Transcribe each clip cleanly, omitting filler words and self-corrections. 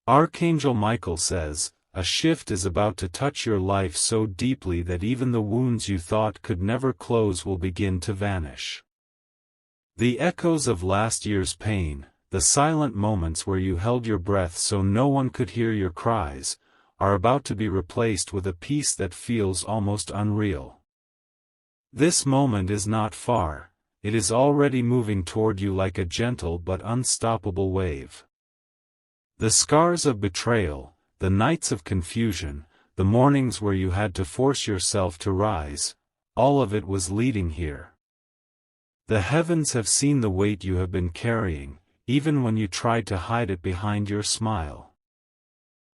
Archangel Michael says, a shift is about to touch your life so deeply that even the wounds you thought could never close will begin to vanish. The echoes of last year's pain, the silent moments where you held your breath so no one could hear your cries, are about to be replaced with a peace that feels almost unreal. This moment is not far, it is already moving toward you like a gentle but unstoppable wave. The scars of betrayal, the nights of confusion, the mornings where you had to force yourself to rise, all of it was leading here. The heavens have seen the weight you have been carrying, even when you tried to hide it behind your smile.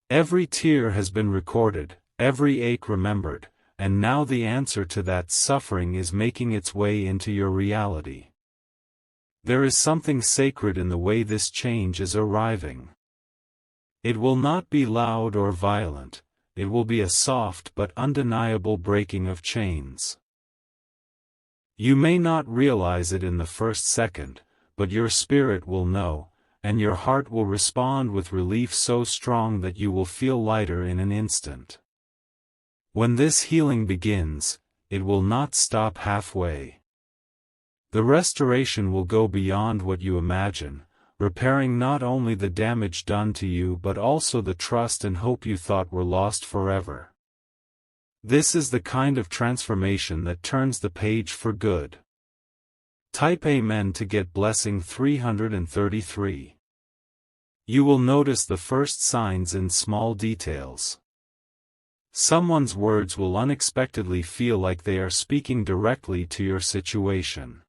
Every tear has been recorded, every ache remembered, and now the answer to that suffering is making its way into your reality. There is something sacred in the way this change is arriving. It will not be loud or violent, it will be a soft but undeniable breaking of chains. You may not realize it in the first second, but your spirit will know, and your heart will respond with relief so strong that you will feel lighter in an instant. When this healing begins, it will not stop halfway. The restoration will go beyond what you imagine, repairing not only the damage done to you but also the trust and hope you thought were lost forever. This is the kind of transformation that turns the page for good. Type Amen to get blessing 333. You will notice the first signs in small details. Someone's words will unexpectedly feel like they are speaking directly to your situation.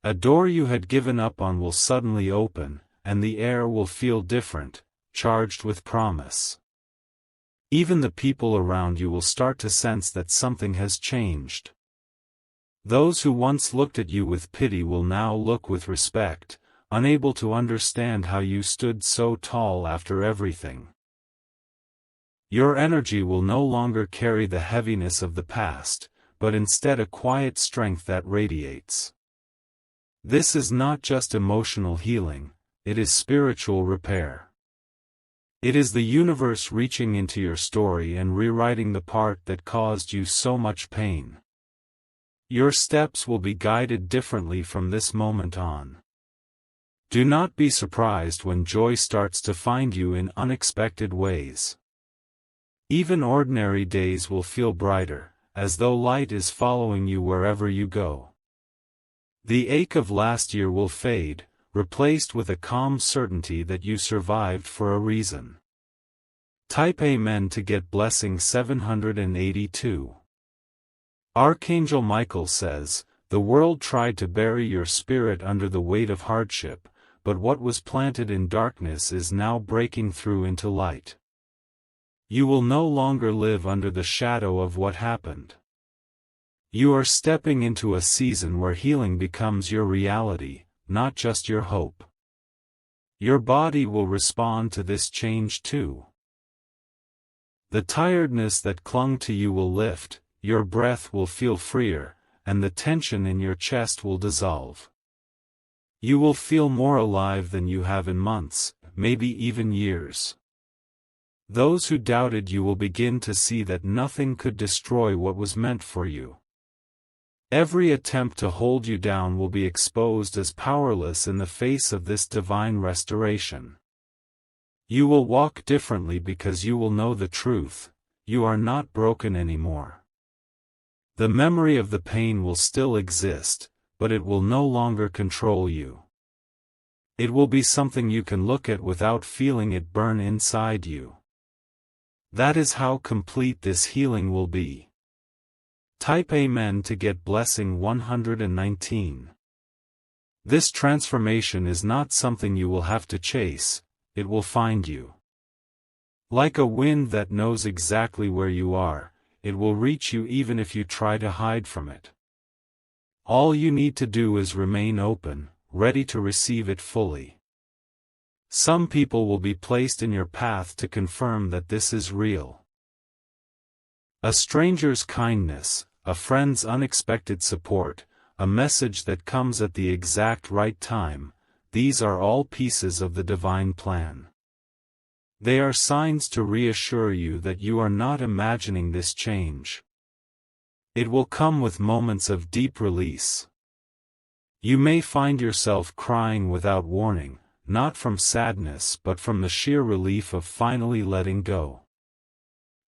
A door you had given up on will suddenly open, and the air will feel different, charged with promise. Even the people around you will start to sense that something has changed. Those who once looked at you with pity will now look with respect, unable to understand how you stood so tall after everything. Your energy will no longer carry the heaviness of the past, but instead a quiet strength that radiates. This is not just emotional healing, it is spiritual repair. It is the universe reaching into your story and rewriting the part that caused you so much pain. Your steps will be guided differently from this moment on. Do not be surprised when joy starts to find you in unexpected ways. Even ordinary days will feel brighter, as though light is following you wherever you go. The ache of last year will fade, replaced with a calm certainty that you survived for a reason. Type Amen to get blessing 782. Archangel Michael says, the world tried to bury your spirit under the weight of hardship, but what was planted in darkness is now breaking through into light. You will no longer live under the shadow of what happened. You are stepping into a season where healing becomes your reality, not just your hope. Your body will respond to this change too. The tiredness that clung to you will lift, your breath will feel freer, and the tension in your chest will dissolve. You will feel more alive than you have in months, maybe even years. Those who doubted you will begin to see that nothing could destroy what was meant for you. Every attempt to hold you down will be exposed as powerless in the face of this divine restoration. You will walk differently because you will know the truth, you are not broken anymore. The memory of the pain will still exist, but it will no longer control you. It will be something you can look at without feeling it burn inside you. That is how complete this healing will be. Type Amen to get blessing 119. This transformation is not something you will have to chase, it will find you. Like a wind that knows exactly where you are, it will reach you even if you try to hide from it. All you need to do is remain open, ready to receive it fully. Some people will be placed in your path to confirm that this is real. A stranger's kindness, a friend's unexpected support, a message that comes at the exact right time, these are all pieces of the divine plan. They are signs to reassure you that you are not imagining this change. It will come with moments of deep release. You may find yourself crying without warning, not from sadness but from the sheer relief of finally letting go.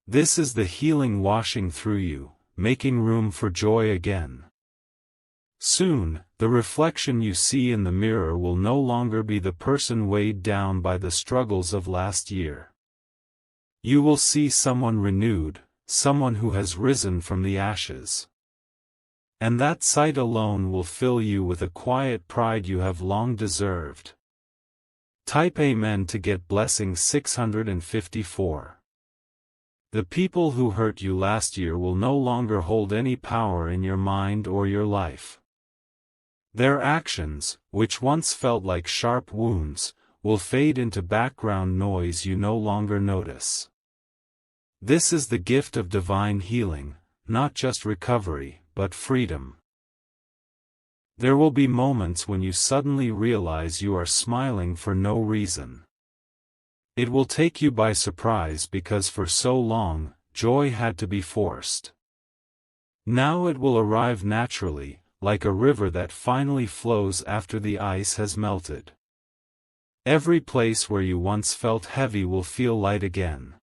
This is the healing washing through you, making room for joy again. Soon, the reflection you see in the mirror will no longer be the person weighed down by the struggles of last year. You will see someone renewed, someone who has risen from the ashes. And that sight alone will fill you with a quiet pride you have long deserved. Type Amen to get blessing 654. The people who hurt you last year will no longer hold any power in your mind or your life. Their actions, which once felt like sharp wounds, will fade into background noise you no longer notice. This is the gift of divine healing, not just recovery, but freedom. There will be moments when you suddenly realize you are smiling for no reason. It will take you by surprise because for so long, joy had to be forced. Now it will arrive naturally, like a river that finally flows after the ice has melted. Every place where you once felt heavy will feel light again.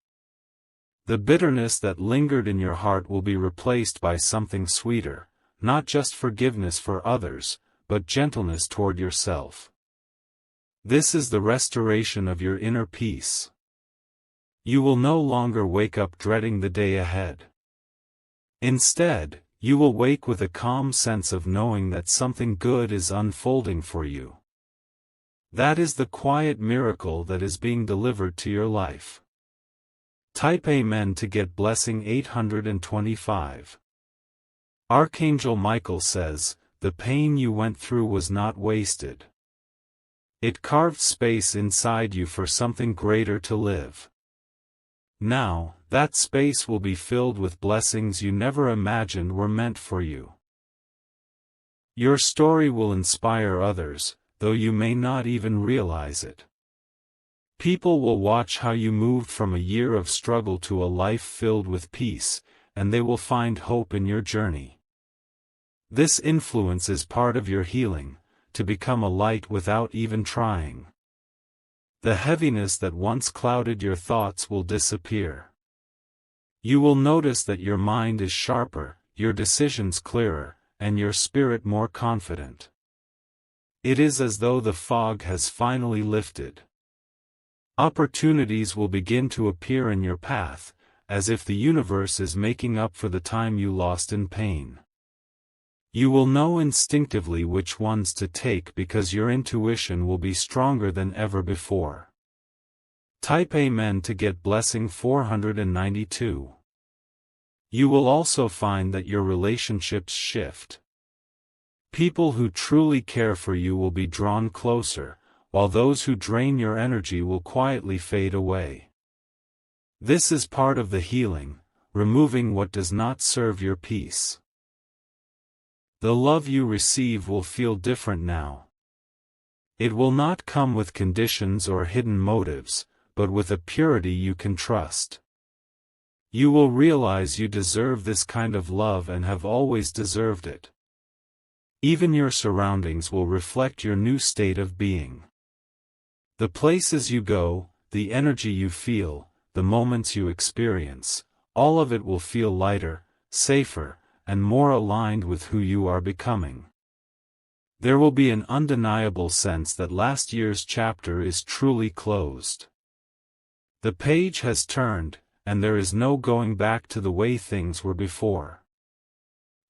The bitterness that lingered in your heart will be replaced by something sweeter, not just forgiveness for others, but gentleness toward yourself. This is the restoration of your inner peace. You will no longer wake up dreading the day ahead. Instead, you will wake with a calm sense of knowing that something good is unfolding for you. That is the quiet miracle that is being delivered to your life. Type Amen to get blessing 825. Archangel Michael says, the pain you went through was not wasted. It carved space inside you for something greater to live. Now, that space will be filled with blessings you never imagined were meant for you. Your story will inspire others, though you may not even realize it. People will watch how you moved from a year of struggle to a life filled with peace, and they will find hope in your journey. This influence is part of your healing, to become a light without even trying. The heaviness that once clouded your thoughts will disappear. You will notice that your mind is sharper, your decisions clearer, and your spirit more confident. It is as though the fog has finally lifted. Opportunities will begin to appear in your path, as if the universe is making up for the time you lost in pain. You will know instinctively which ones to take because your intuition will be stronger than ever before. Type Amen to get blessing 492. You will also find that your relationships shift. People who truly care for you will be drawn closer, while those who drain your energy will quietly fade away. This is part of the healing, removing what does not serve your peace. The love you receive will feel different now. It will not come with conditions or hidden motives, but with a purity you can trust. You will realize you deserve this kind of love and have always deserved it. Even your surroundings will reflect your new state of being. The places you go, the energy you feel, the moments you experience, all of it will feel lighter, safer, and more aligned with who you are becoming. There will be an undeniable sense that last year's chapter is truly closed. The page has turned, and there is no going back to the way things were before.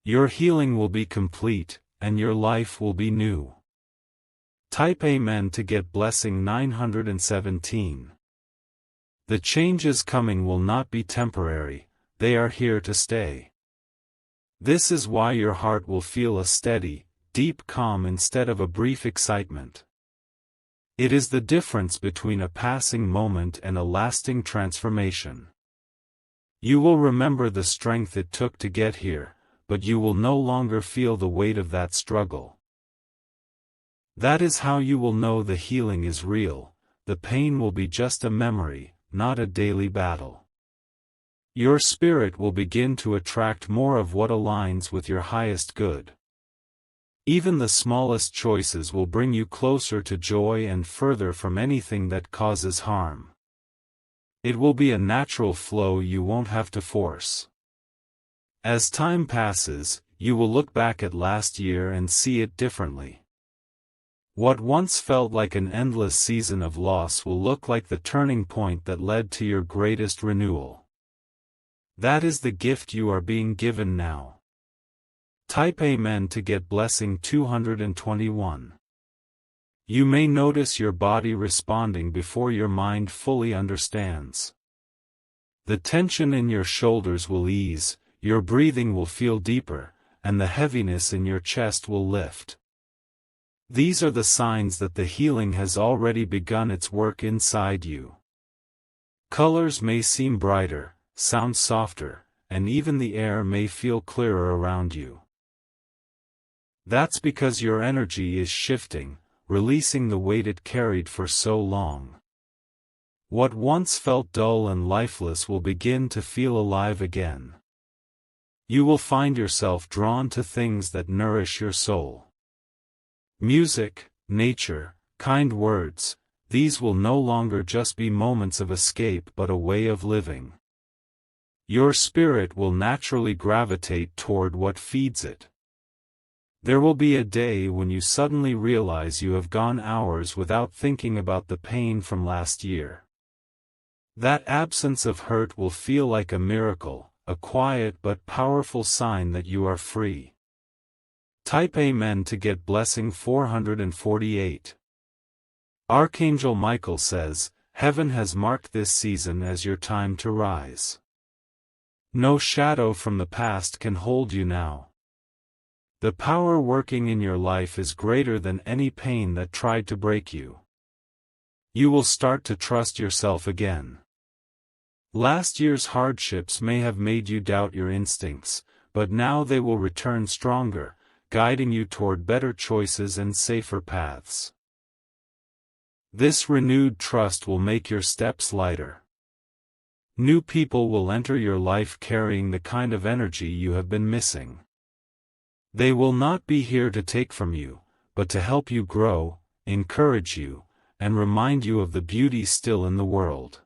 Your healing will be complete, and your life will be new. Type Amen to get blessing 917. The changes coming will not be temporary, they are here to stay. This is why your heart will feel a steady, deep calm instead of a brief excitement. It is the difference between a passing moment and a lasting transformation. You will remember the strength it took to get here, but you will no longer feel the weight of that struggle. That is how you will know the healing is real. The pain will be just a memory, not a daily battle. Your spirit will begin to attract more of what aligns with your highest good. Even the smallest choices will bring you closer to joy and further from anything that causes harm. It will be a natural flow you won't have to force. As time passes, you will look back at last year and see it differently. What once felt like an endless season of loss will look like the turning point that led to your greatest renewal. That is the gift you are being given now. Type Amen to get blessing 221. You may notice your body responding before your mind fully understands. The tension in your shoulders will ease, your breathing will feel deeper, and the heaviness in your chest will lift. These are the signs that the healing has already begun its work inside you. Colors may seem brighter, sound softer, and even the air may feel clearer around you. That's because your energy is shifting, releasing the weight it carried for so long. What once felt dull and lifeless will begin to feel alive again. You will find yourself drawn to things that nourish your soul. Music, nature, kind words, these will no longer just be moments of escape but a way of living. Your spirit will naturally gravitate toward what feeds it. There will be a day when you suddenly realize you have gone hours without thinking about the pain from last year. That absence of hurt will feel like a miracle, a quiet but powerful sign that you are free. Type Amen to get blessing 448. Archangel Michael says, Heaven has marked this season as your time to rise. No shadow from the past can hold you now. The power working in your life is greater than any pain that tried to break you. You will start to trust yourself again. Last year's hardships may have made you doubt your instincts, but now they will return stronger, guiding you toward better choices and safer paths. This renewed trust will make your steps lighter. New people will enter your life carrying the kind of energy you have been missing. They will not be here to take from you, but to help you grow, encourage you, and remind you of the beauty still in the world.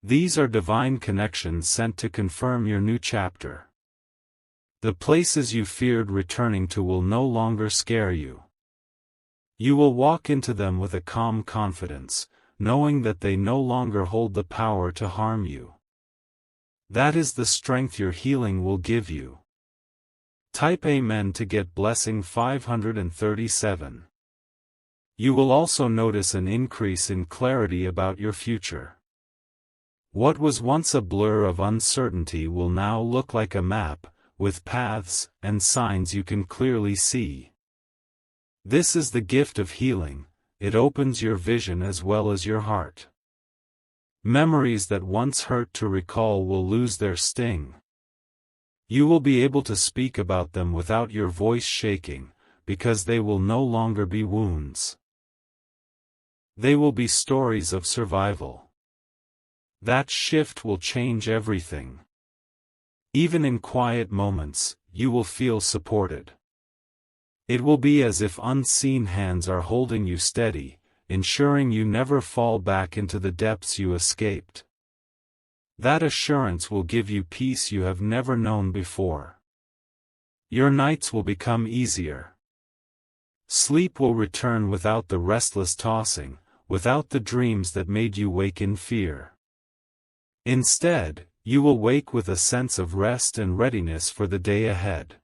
These are divine connections sent to confirm your new chapter. The places you feared returning to will no longer scare you. You will walk into them with a calm confidence, knowing that they no longer hold the power to harm you. That is the strength your healing will give you. Type Amen to get blessing 537. You will also notice an increase in clarity about your future. What was once a blur of uncertainty will now look like a map, with paths and signs you can clearly see. This is the gift of healing, it opens your vision as well as your heart. Memories that once hurt to recall will lose their sting. You will be able to speak about them without your voice shaking, because they will no longer be wounds. They will be stories of survival. That shift will change everything. Even in quiet moments, you will feel supported. It will be as if unseen hands are holding you steady, ensuring you never fall back into the depths you escaped. That assurance will give you peace you have never known before. Your nights will become easier. Sleep will return without the restless tossing, without the dreams that made you wake in fear. Instead, you will wake with a sense of rest and readiness for the day ahead.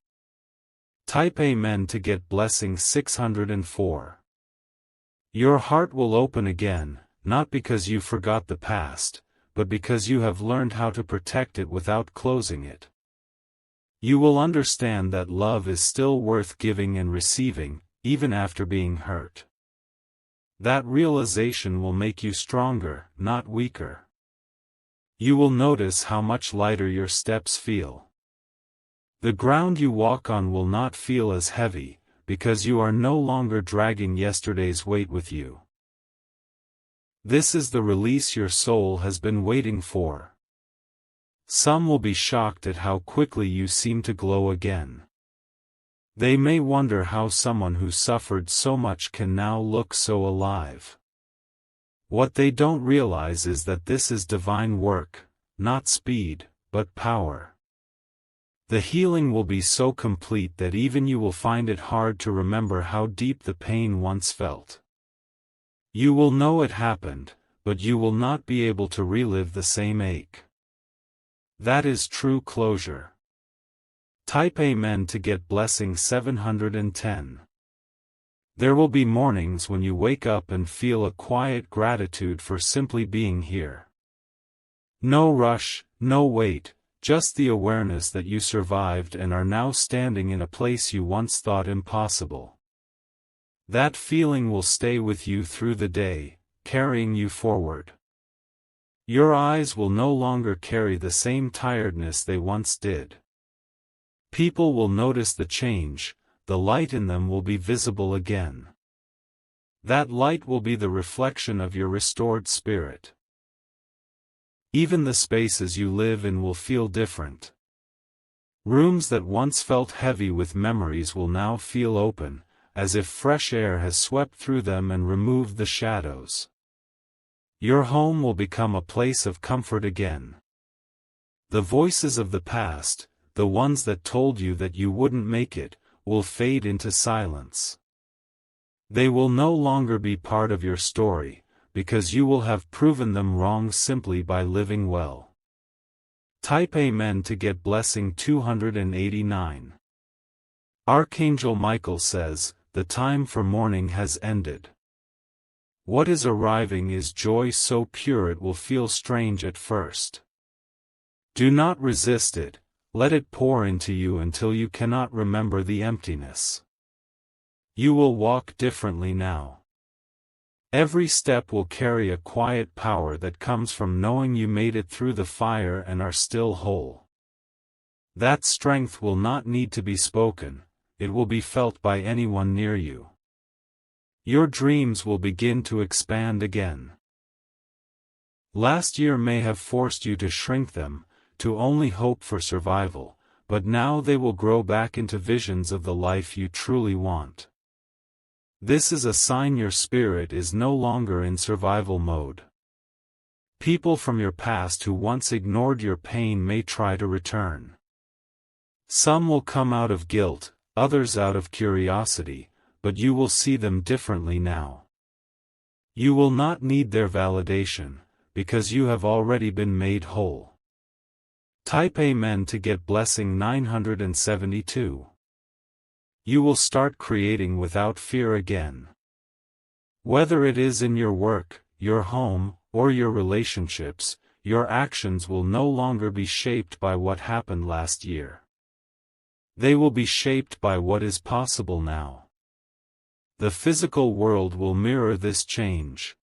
Type Amen to get blessing 604. Your heart will open again, not because you forgot the past, but because you have learned how to protect it without closing it. You will understand that love is still worth giving and receiving, even after being hurt. That realization will make you stronger, not weaker. You will notice how much lighter your steps feel. The ground you walk on will not feel as heavy, because you are no longer dragging yesterday's weight with you. This is the release your soul has been waiting for. Some will be shocked at how quickly you seem to glow again. They may wonder how someone who suffered so much can now look so alive. What they don't realize is that this is divine work, not speed, but power. The healing will be so complete that even you will find it hard to remember how deep the pain once felt. You will know it happened, but you will not be able to relive the same ache. That is true closure. Type Amen to get blessing 710. There will be mornings when you wake up and feel a quiet gratitude for simply being here. No rush, no wait, just the awareness that you survived and are now standing in a place you once thought impossible. That feeling will stay with you through the day, carrying you forward. Your eyes will no longer carry the same tiredness they once did. People will notice the change, the light in them will be visible again. That light will be the reflection of your restored spirit. Even the spaces you live in will feel different. Rooms that once felt heavy with memories will now feel open, as if fresh air has swept through them and removed the shadows. Your home will become a place of comfort again. The voices of the past, the ones that told you that you wouldn't make it, will fade into silence. They will no longer be part of your story, because you will have proven them wrong simply by living well. Type Amen to get blessing 289. Archangel Michael says, the time for mourning has ended. What is arriving is joy so pure it will feel strange at first. Do not resist it, let it pour into you until you cannot remember the emptiness. You will walk differently now. Every step will carry a quiet power that comes from knowing you made it through the fire and are still whole. That strength will not need to be spoken, it will be felt by anyone near you. Your dreams will begin to expand again. Last year may have forced you to shrink them, to only hope for survival, but now they will grow back into visions of the life you truly want. This is a sign your spirit is no longer in survival mode. People from your past who once ignored your pain may try to return. Some will come out of guilt, others out of curiosity, but you will see them differently now. You will not need their validation, because you have already been made whole. Type Amen to get blessing 972. You will start creating without fear again. Whether it is in your work, your home, or your relationships, your actions will no longer be shaped by what happened last year. They will be shaped by what is possible now. The physical world will mirror this change.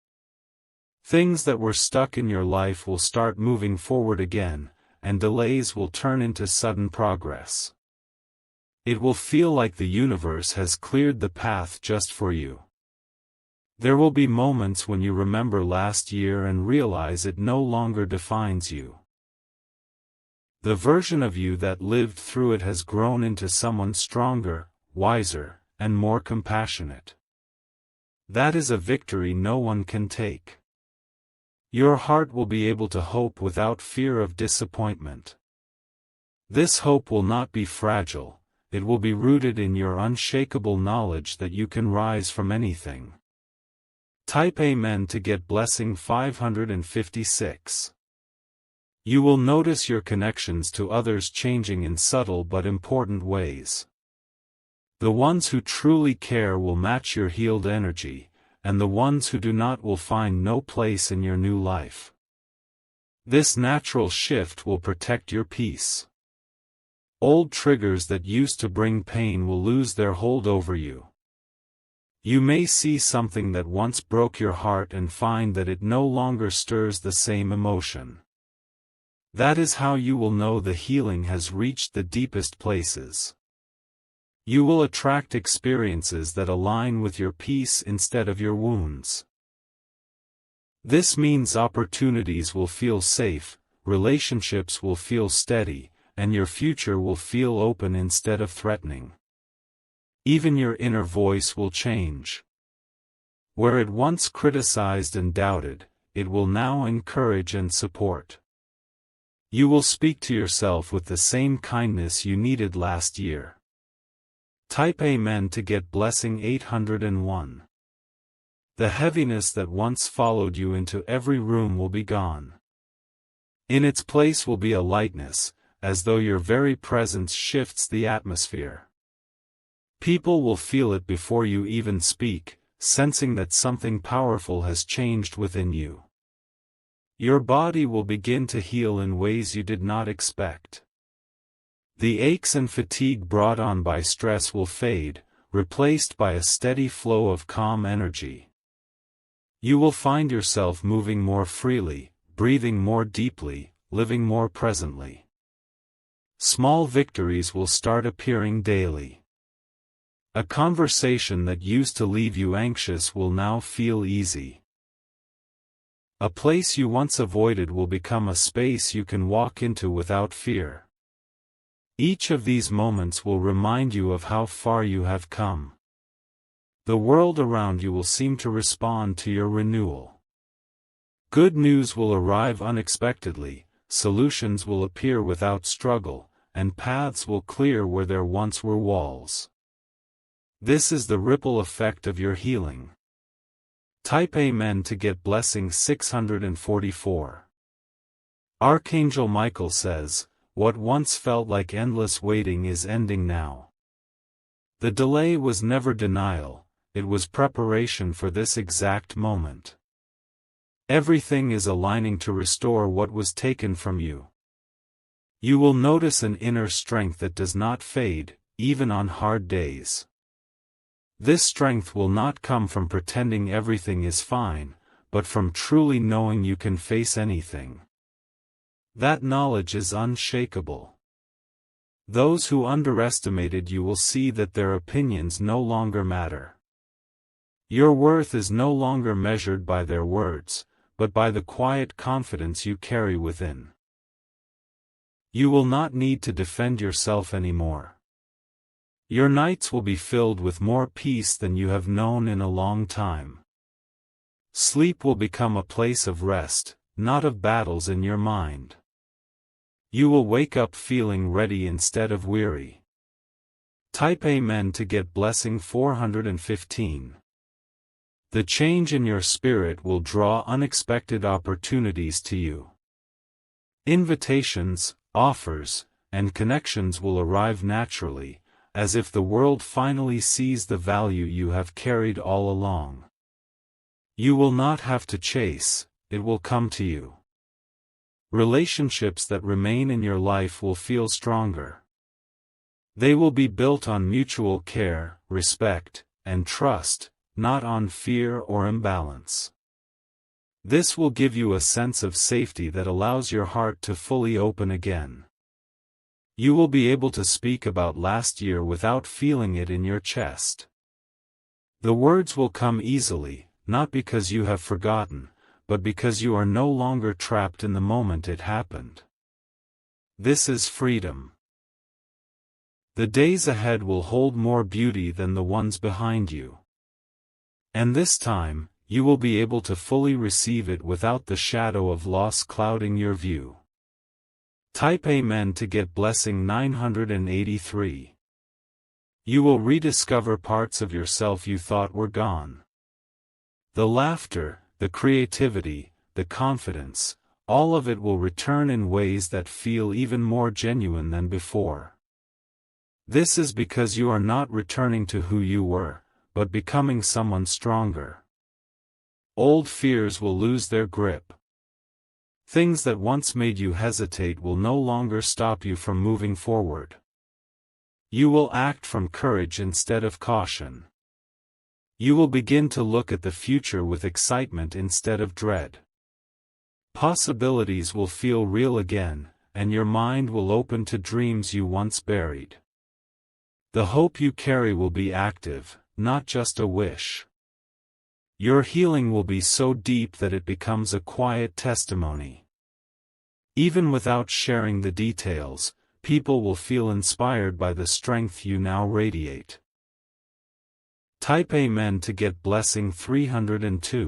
Things that were stuck in your life will start moving forward again, and delays will turn into sudden progress. It will feel like the universe has cleared the path just for you. There will be moments when you remember last year and realize it no longer defines you. The version of you that lived through it has grown into someone stronger, wiser, and more compassionate. That is a victory no one can take. Your heart will be able to hope without fear of disappointment. This hope will not be fragile. It will be rooted in your unshakable knowledge that you can rise from anything. Type Amen to get blessing 556. You will notice your connections to others changing in subtle but important ways. The ones who truly care will match your healed energy, and the ones who do not will find no place in your new life. This natural shift will protect your peace. Old triggers that used to bring pain will lose their hold over you. You may see something that once broke your heart and find that it no longer stirs the same emotion. That is how you will know the healing has reached the deepest places. You will attract experiences that align with your peace instead of your wounds. This means opportunities will feel safe, relationships will feel steady, and your future will feel open instead of threatening. Even your inner voice will change. Where it once criticized and doubted, it will now encourage and support. You will speak to yourself with the same kindness you needed last year. Type Amen to get blessing 801. The heaviness that once followed you into every room will be gone. In its place will be a lightness, as though your very presence shifts the atmosphere. People will feel it before you even speak, sensing that something powerful has changed within you. Your body will begin to heal in ways you did not expect. The aches and fatigue brought on by stress will fade, replaced by a steady flow of calm energy. You will find yourself moving more freely, breathing more deeply, living more presently. Small victories will start appearing daily. A conversation that used to leave you anxious will now feel easy. A place you once avoided will become a space you can walk into without fear. Each of these moments will remind you of how far you have come. The world around you will seem to respond to your renewal. Good news will arrive unexpectedly, solutions will appear without struggle, and paths will clear where there once were walls. This is the ripple effect of your healing. Type Amen to get blessing 644. Archangel Michael says, "What once felt like endless waiting is ending now." The delay was never denial, it was preparation for this exact moment. Everything is aligning to restore what was taken from you. You will notice an inner strength that does not fade, even on hard days. This strength will not come from pretending everything is fine, but from truly knowing you can face anything. That knowledge is unshakable. Those who underestimated you will see that their opinions no longer matter. Your worth is no longer measured by their words, but by the quiet confidence you carry within. You will not need to defend yourself anymore. Your nights will be filled with more peace than you have known in a long time. Sleep will become a place of rest, not of battles in your mind. You will wake up feeling ready instead of weary. Type Amen to get blessing 415. The change in your spirit will draw unexpected opportunities to you. Invitations, offers, and connections will arrive naturally, as if the world finally sees the value you have carried all along. You will not have to chase, it will come to you. Relationships that remain in your life will feel stronger. They will be built on mutual care, respect, and trust, not on fear or imbalance. This will give you a sense of safety that allows your heart to fully open again. You will be able to speak about last year without feeling it in your chest. The words will come easily, not because you have forgotten, but because you are no longer trapped in the moment it happened. This is freedom. The days ahead will hold more beauty than the ones behind you. And this time, you will be able to fully receive it without the shadow of loss clouding your view. Type Amen to get blessing 983. You will rediscover parts of yourself you thought were gone. The laughter, the creativity, the confidence, all of it will return in ways that feel even more genuine than before. This is because you are not returning to who you were, but becoming someone stronger. Old fears will lose their grip. Things that once made you hesitate will no longer stop you from moving forward. You will act from courage instead of caution. You will begin to look at the future with excitement instead of dread. Possibilities will feel real again, and your mind will open to dreams you once buried. The hope you carry will be active, not just a wish. Your healing will be so deep that it becomes a quiet testimony. Even without sharing the details, people will feel inspired by the strength you now radiate. Type Amen to get blessing 302.